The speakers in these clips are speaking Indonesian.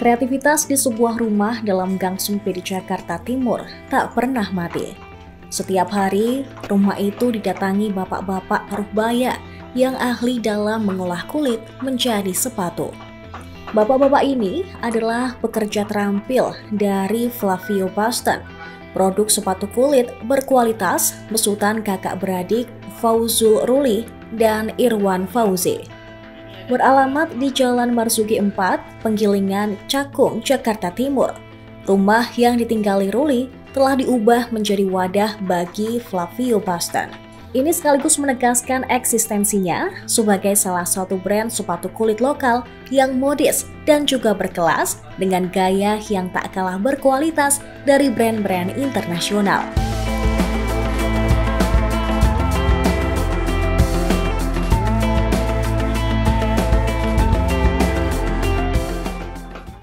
Kreativitas di sebuah rumah dalam gang sempit di Jakarta Timur tak pernah mati. Setiap hari, rumah itu didatangi bapak-bapak paruh-baya yang ahli dalam mengolah kulit menjadi sepatu. Bapak-bapak ini adalah pekerja terampil dari Flavio Boston, produk sepatu kulit berkualitas besutan kakak beradik Fauzul Ruli dan Irwan Fauzi. Beralamat di Jalan Marzuki 4, Penggilingan, Cakung, Jakarta Timur. Rumah yang ditinggali Ruli telah diubah menjadi wadah bagi Flavio Boston. Ini sekaligus menegaskan eksistensinya sebagai salah satu brand sepatu kulit lokal yang modis dan juga berkelas dengan gaya yang tak kalah berkualitas dari brand-brand internasional.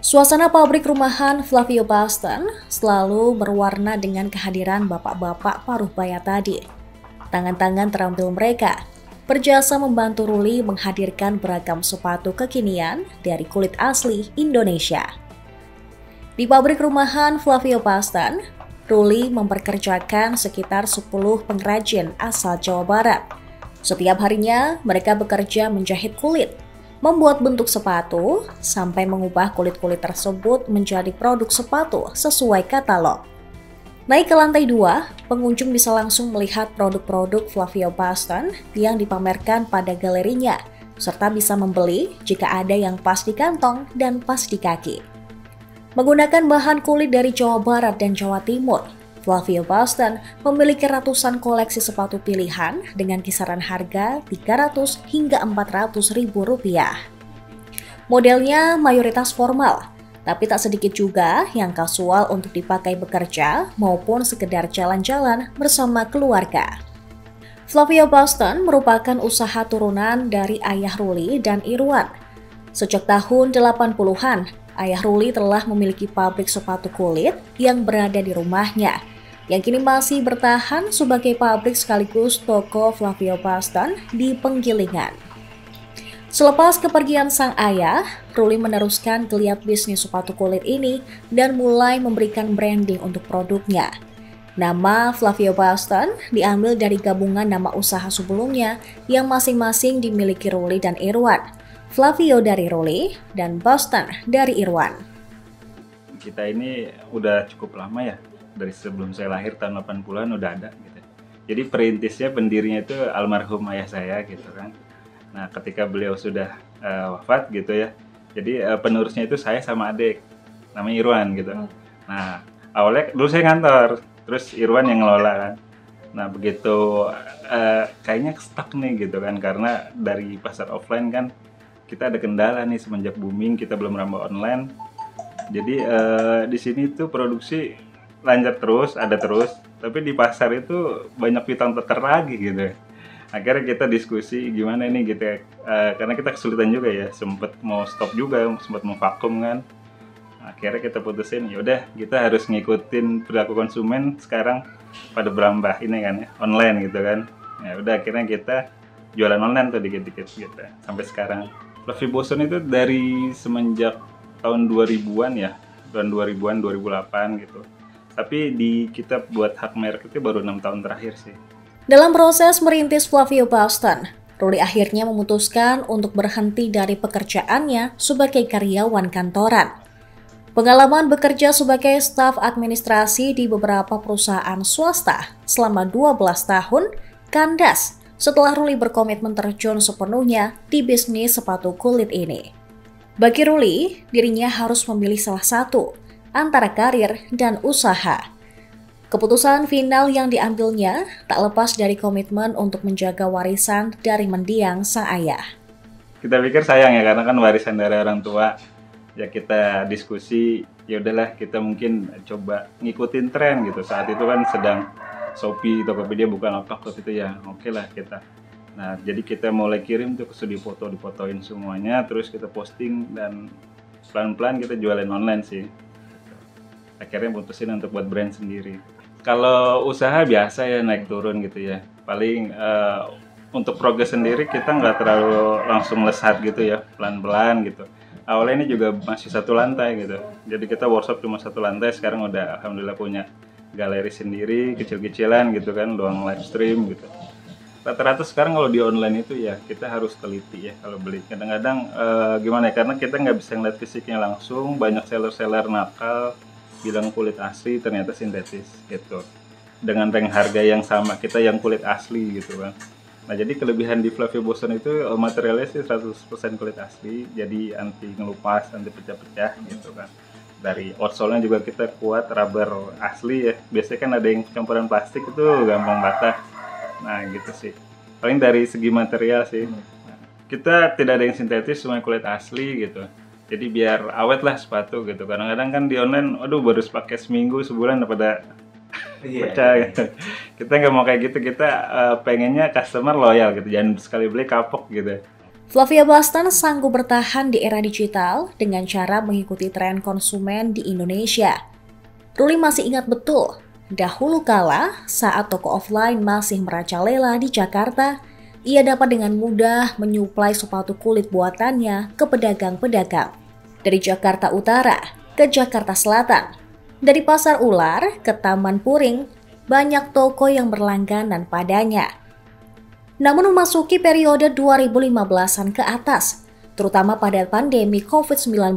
Suasana pabrik rumahan Flavio Boston selalu berwarna dengan kehadiran bapak-bapak paruh-baya tadi. Tangan-tangan terampil mereka berjasa membantu Ruli menghadirkan beragam sepatu kekinian dari kulit asli Indonesia. Di pabrik rumahan Flavio Boston, Ruli memperkerjakan sekitar 10 pengrajin asal Jawa Barat. Setiap harinya mereka bekerja menjahit kulit, membuat bentuk sepatu, sampai mengubah kulit-kulit tersebut menjadi produk sepatu sesuai katalog. Naik ke lantai 2, pengunjung bisa langsung melihat produk-produk Flavio Boston yang dipamerkan pada galerinya, serta bisa membeli jika ada yang pas di kantong dan pas di kaki. Menggunakan bahan kulit dari Jawa Barat dan Jawa Timur, Flavio Boston memiliki ratusan koleksi sepatu pilihan dengan kisaran harga 300 hingga 400 ribu rupiah. Modelnya mayoritas formal, tapi tak sedikit juga yang kasual untuk dipakai bekerja maupun sekedar jalan-jalan bersama keluarga. Flavio Boston merupakan usaha turunan dari ayah Ruli dan Irwan. Sejak tahun 80-an, ayah Ruli telah memiliki pabrik sepatu kulit yang berada di rumahnya, yang kini masih bertahan sebagai pabrik sekaligus toko Flavio Boston di Penggilingan. Selepas kepergian sang ayah, Ruli meneruskan geliat bisnis sepatu kulit ini dan mulai memberikan branding untuk produknya. Nama Flavio Boston diambil dari gabungan nama usaha sebelumnya yang masing-masing dimiliki Ruli dan Irwan. Flavio dari Ruli dan Boston dari Irwan. Kita ini udah cukup lama ya, dari sebelum saya lahir tahun 80-an udah ada gitu. Jadi perintisnya, pendirinya itu almarhum ayah saya gitu kan. Nah, ketika beliau sudah wafat gitu ya, jadi penerusnya itu saya sama adik, namanya Irwan gitu. Nah, awalnya dulu saya ngantor, terus Irwan yang ngelola kan. Nah, begitu kayaknya stuck nih gitu kan, karena dari pasar offline kan kita ada kendala nih semenjak booming, kita belum merambah online. Jadi di sini tuh produksi lanjut terus, ada terus, tapi di pasar itu banyak piton teter lagi gitu. Akhirnya kita diskusi gimana ini gitu ya, karena kita kesulitan juga ya, sempet mau stop juga, sempet mau vakum kan. Akhirnya kita putusin, yaudah kita harus ngikutin perilaku konsumen sekarang pada berambah ini kan ya, online gitu kan. Ya udah akhirnya kita jualan online tuh dikit-dikit gitu sampai sekarang. Flavio Boston itu dari semenjak tahun 2000-an ya, tahun 2000-an, 2008 gitu. Tapi di kita buat hak merek itu baru 6 tahun terakhir sih. Dalam proses merintis Flavio Boston, Ruli akhirnya memutuskan untuk berhenti dari pekerjaannya sebagai karyawan kantoran. Pengalaman bekerja sebagai staf administrasi di beberapa perusahaan swasta selama 12 tahun kandas setelah Ruli berkomitmen terjun sepenuhnya di bisnis sepatu kulit ini. Bagi Ruli, dirinya harus memilih salah satu antara karir dan usaha. Keputusan final yang diambilnya tak lepas dari komitmen untuk menjaga warisan dari mendiang sang ayah. Kita pikir sayang ya, karena kan warisan dari orang tua. Ya kita diskusi, ya udahlah kita mungkin coba ngikutin tren gitu. Saat itu kan sedang Shopee, Tokopedia buka lapak waktu itu ya, oke lah kita. Nah, jadi kita mulai kirim tuh ke studio foto, difotoin semuanya, terus kita posting dan pelan-pelan kita jualan online sih. Akhirnya putusin untuk buat brand sendiri. Kalau usaha biasa ya naik turun gitu ya. Paling untuk progres sendiri kita nggak terlalu langsung lesat gitu ya, pelan-pelan gitu. awalnya ini juga masih satu lantai gitu. Jadi kita workshop cuma satu lantai, sekarang udah alhamdulillah punya galeri sendiri, kecil-kecilan gitu kan, ruang live stream gitu. Rata-rata sekarang kalau di online itu ya kita harus teliti ya kalau beli. Kadang-kadang gimana ya, karena kita nggak bisa ngeliat fisiknya langsung, banyak seller-seller nakal bilang kulit asli ternyata sintetis gitu. Dengan rank harga yang sama kita yang kulit asli gitu kan. Nah jadi kelebihan di Flavio Boston itu materialnya sih 100% kulit asli, jadi anti ngelupas, anti pecah-pecah gitu kan. Dari outsole-nya juga kita kuat, rubber asli ya. Biasanya kan ada yang campuran plastik itu gampang patah. Nah gitu sih. Paling dari segi material sih. Nah, kita tidak ada yang sintetis, semua kulit asli gitu. Jadi biar awet lah sepatu gitu. Kadang-kadang kan di online, aduh baru pakai seminggu, sebulan udah pada pecah gitu. Kita nggak mau kayak gitu, kita pengennya customer loyal gitu, jangan sekali beli kapok gitu. Flavio Boston sanggup bertahan di era digital dengan cara mengikuti tren konsumen di Indonesia. Ruli masih ingat betul, dahulu kala saat toko offline masih merajalela di Jakarta, ia dapat dengan mudah menyuplai sepatu kulit buatannya ke pedagang-pedagang. Dari Jakarta Utara ke Jakarta Selatan, dari Pasar Ular ke Taman Puring, banyak toko yang berlangganan padanya. Namun memasuki periode 2015-an ke atas, terutama pada pandemi COVID-19,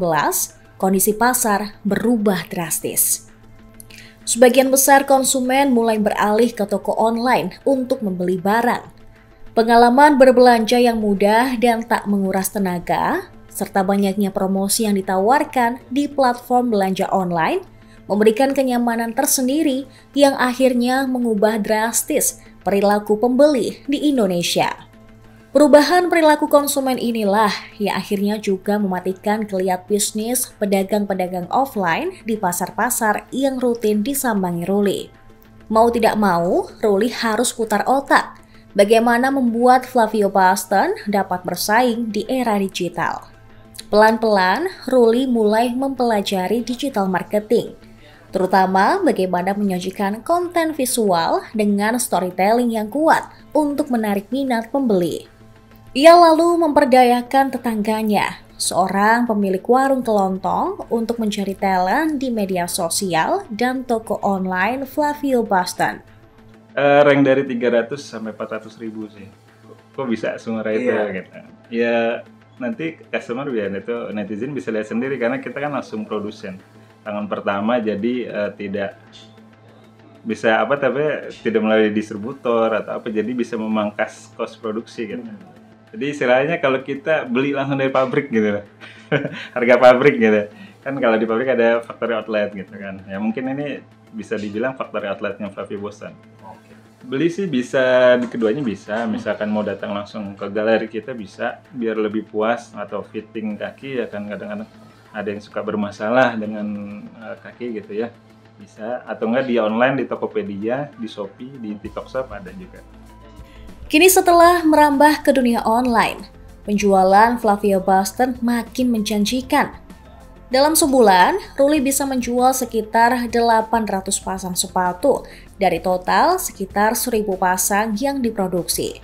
kondisi pasar berubah drastis. Sebagian besar konsumen mulai beralih ke toko online untuk membeli barang. Pengalaman berbelanja yang mudah dan tak menguras tenaga, serta banyaknya promosi yang ditawarkan di platform belanja online, memberikan kenyamanan tersendiri yang akhirnya mengubah drastis perilaku pembeli di Indonesia. Perubahan perilaku konsumen inilah yang akhirnya juga mematikan geliat bisnis pedagang-pedagang offline di pasar-pasar yang rutin disambangi Ruli. Mau tidak mau, Ruli harus putar otak bagaimana membuat Flavio Boston dapat bersaing di era digital. Pelan-pelan, Ruli mulai mempelajari digital marketing, terutama bagaimana menyajikan konten visual dengan storytelling yang kuat untuk menarik minat pembeli. Ia lalu memperdayakan tetangganya, seorang pemilik warung kelontong, untuk mencari talent di media sosial dan toko online Flavio Boston. Rank dari 300 sampai 400 ribu sih. Kok bisa semurah itu gitu. Ya nanti customer biar itu netizen bisa lihat sendiri karena kita kan langsung produsen. Tangan pertama, jadi tidak bisa tapi tidak melalui distributor atau apa, jadi bisa memangkas cost produksi gitu. Jadi istilahnya kalau kita beli langsung dari pabrik gitu, harga pabrik gitu. Kan kalau di pabrik ada factory outlet gitu kan. Ya mungkin ini bisa dibilang factory outletnya Flavio Boston. Beli sih bisa, di keduanya bisa. Misalkan mau datang langsung ke galeri kita bisa, biar lebih puas, atau fitting kaki ya kan kadang-kadang ada yang suka bermasalah dengan kaki gitu ya, bisa. Atau enggak di online, di Tokopedia, di Shopee, di TikTok Shop ada juga. Kini setelah merambah ke dunia online, penjualan Flavio Boston makin menjanjikan. Dalam sebulan, Ruli bisa menjual sekitar 800 pasang sepatu dari total sekitar 1.000 pasang yang diproduksi.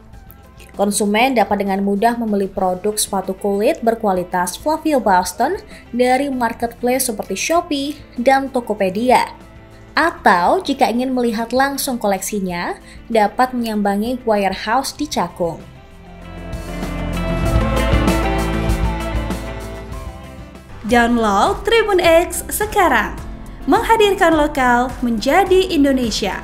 Konsumen dapat dengan mudah membeli produk sepatu kulit berkualitas Flavio Boston dari marketplace seperti Shopee dan Tokopedia. Atau jika ingin melihat langsung koleksinya, dapat menyambangi warehouse di Cakung. Download Tribun X sekarang, menghadirkan lokal menjadi Indonesia.